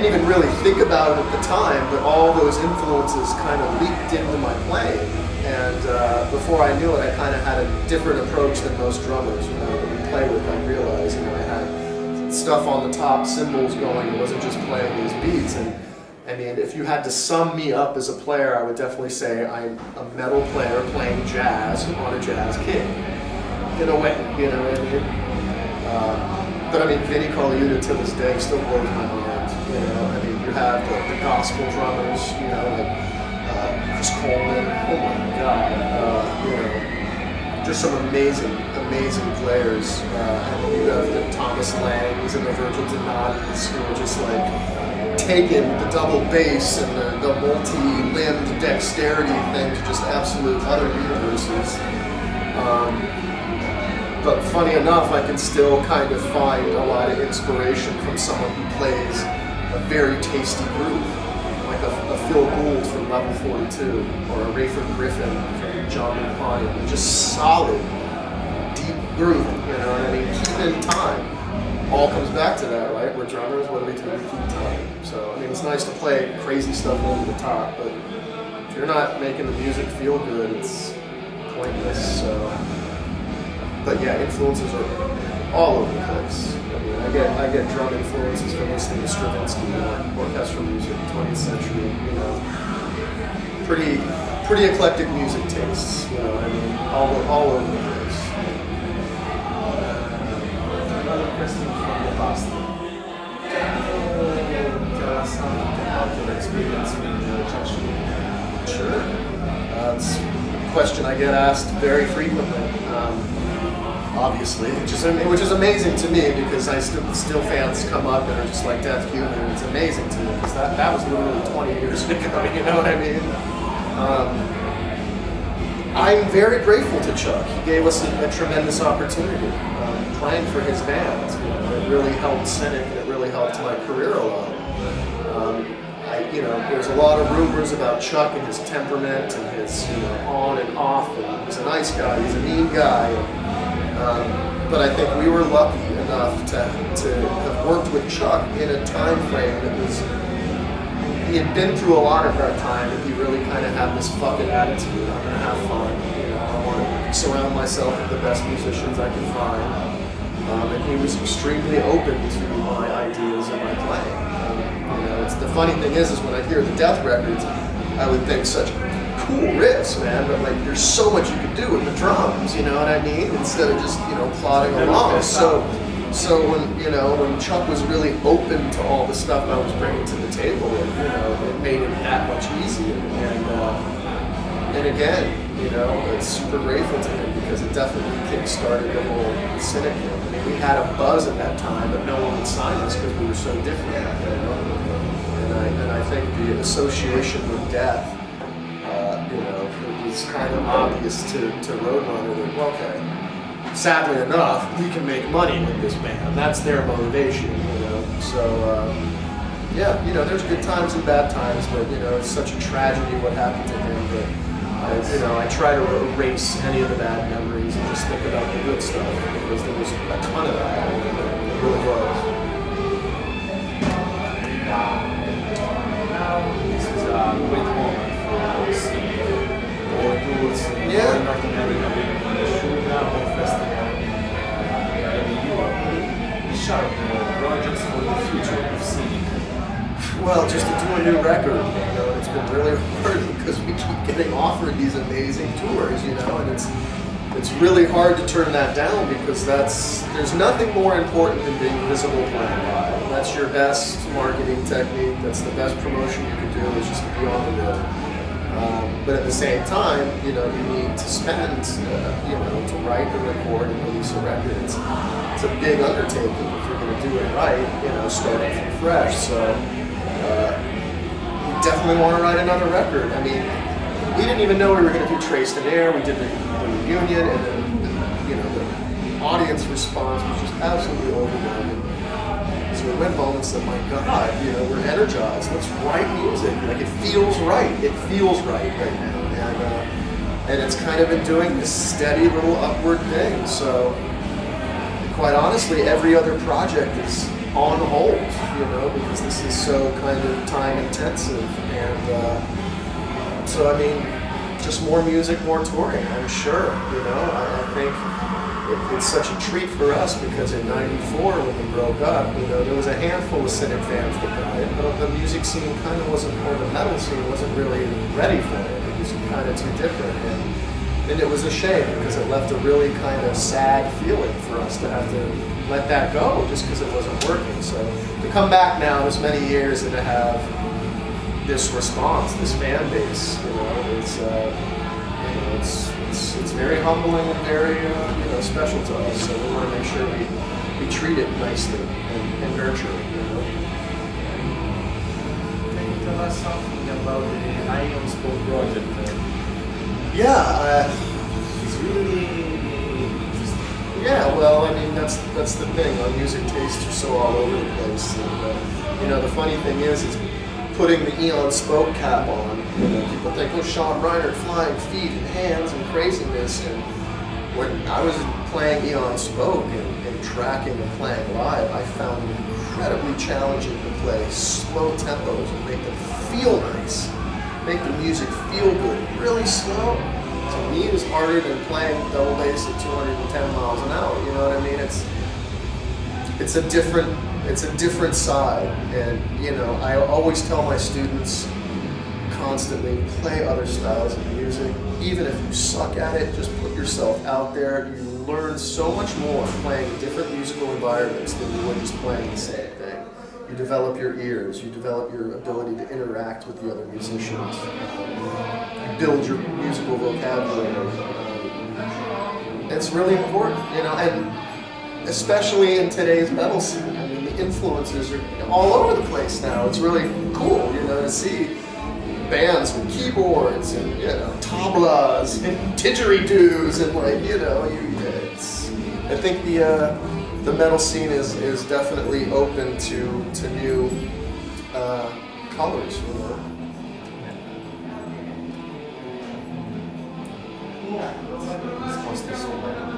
didn't even really think about it at the time, but all those influences kind of leaked into my playing. And before I knew it, I kind of had a different approach than most drummers, you know, that we play with. I realized, you know, I had stuff on the top, cymbals going. It wasn't just playing these beats. And I mean, if you had to sum me up as a player, I would definitely say I'm a metal player playing jazz on a jazz kit. In a way, you know what I mean? But I mean, Vinnie Colaiuta to this day still blows my mind. You know, I mean, you have the gospel drummers, you know, like Chris Coleman. Oh my God, you know, just some amazing players. And then you have the Thomas Langs and the Virgil Donatis, who are just like taking the double bass and the multi-limbed dexterity thing to just absolute other universes. But funny enough, I can still kind of find a lot of inspiration from someone who plays a very tasty groove, like a Phil Gould from Level 42, or a Rayford Griffin from John McConnell. Just solid, deep groove, you know what I mean? Keeping time. All comes back to that, right? We're drummers, what do we do? We keep time. So, I mean, it's nice to play crazy stuff over the top, but if you're not making the music feel good, it's pointless, so. But yeah, influences are all over the place. I mean, I get drum influences from listening to Stravinsky, you know, orchestral music, 20th century, you know. Pretty eclectic music tastes, you know what I mean? All over the place. Another question from the past. Can you tell us something about your experience with Churchill? Sure. It's a question I get asked very frequently. Obviously, which is amazing to me, because I still fans come up and are just like Death Human, and it's amazing to me because that was literally 20 years ago. You know what I mean? I'm very grateful to Chuck. He gave us a tremendous opportunity playing for his band. You know, it really helped Cynic, and it really helped my career a lot. You know, there's a lot of rumors about Chuck and his temperament and his, you know, on and off. And he's a nice guy. He's a mean guy. But I think we were lucky enough to have worked with Chuck in a time frame that was, he had been through a lot at that time, and he really kind of had this fucking attitude. I'm going to have fun, you know, I want to surround myself with the best musicians I can find. And he was extremely open to my ideas and my playing. You know, the funny thing is when I hear the Death records, I would think such cool riffs, man, but like there's so much you could do with the drums, you know what I mean? Instead of just, you know, plodding along. So when, you know, when Chuck was really open to all the stuff I was bringing to the table, you know, it made it that much easier. And again, you know, it's super grateful to him, because it definitely kick-started the whole Cynic thing. I mean, we had a buzz at that time, but no one would sign us because we were so different, you know? And I think the association with Death, you know, it was kind of obvious to Roadrunner that, well, okay, sadly enough, we can make money with this band. That's their motivation, you know. So, yeah, you know, there's good times and bad times, but, you know, it's such a tragedy what happened to him that, you know, I try to erase any of the bad memories and just think about the good stuff, because there was a ton of that. It really was. Now, this is a great moment for us. Yeah. North America with the Sugar Festival in Europe. Which are the projects for the future of Cynic? Well, just to do a new record, you know, and it's been really hard because we keep getting offered these amazing tours, you know, and it's really hard to turn that down, because there's nothing more important than being visible playing live. That's your best marketing technique. That's the best promotion you can do, is just to be on the road. But at the same time, you know, you need to spend, you know, to write and record and release a record. It's a big undertaking if you're going to do it right, you know, starting from fresh. So we definitely want to write another record. I mean, we didn't even know we were going to do Traced in Air. We did the reunion, and then, you know, the audience response was just absolutely overwhelming. So we went home and said, my God, you know, we're energized. Let's write music. Like, it feels right. It feels right now. And it's kind of been doing this steady little upward thing. So, quite honestly, every other project is on hold, you know, because this is so kind of time intensive. And so, I mean, just more music, more touring, I'm sure, you know. I think it's such a treat for us because in '94 when we broke up, you know, there was a handful of Cynic fans that got it, but the music scene kind of wasn't, or the metal scene wasn't really ready for it. It was kind of too different. And it was a shame because it left a really kind of sad feeling for us to have to let that go just because it wasn't working. So to come back now this many years and to have this response, this fan base, you know, it's very humbling and very you know, special to us. So we want to make sure we treat it nicely and nurture it. You know? Can you tell us something about the Ion Spoke project? Yeah, it's really interesting. Yeah, well, I mean that's the thing. Our music tastes are so all over the place. And, you know, the funny thing is putting the Eon Spoke cap on. You know, people think, oh, Sean Reinert, flying feet and hands and craziness. And when I was playing Eon Spoke and tracking and playing live, I found it incredibly challenging to play slow tempos and make them feel nice. Make the music feel good, really slow. To me, it was harder than playing double bass at 210 miles an hour. You know what I mean? It's a different side, and you know, I always tell my students constantly, play other styles of music. Even if you suck at it, just put yourself out there. You learn so much more playing in different musical environments than you would just playing the same thing. You develop your ears, you develop your ability to interact with the other musicians, you build your musical vocabulary. It's really important, you know, and especially in today's metal scene. I mean, the influences are all over the place now. It's really cool, you know, to see bands with keyboards and, you know, tablas and didgeridoos and, like, you know, I think the metal scene is definitely open to new colors, you know. Risposte sono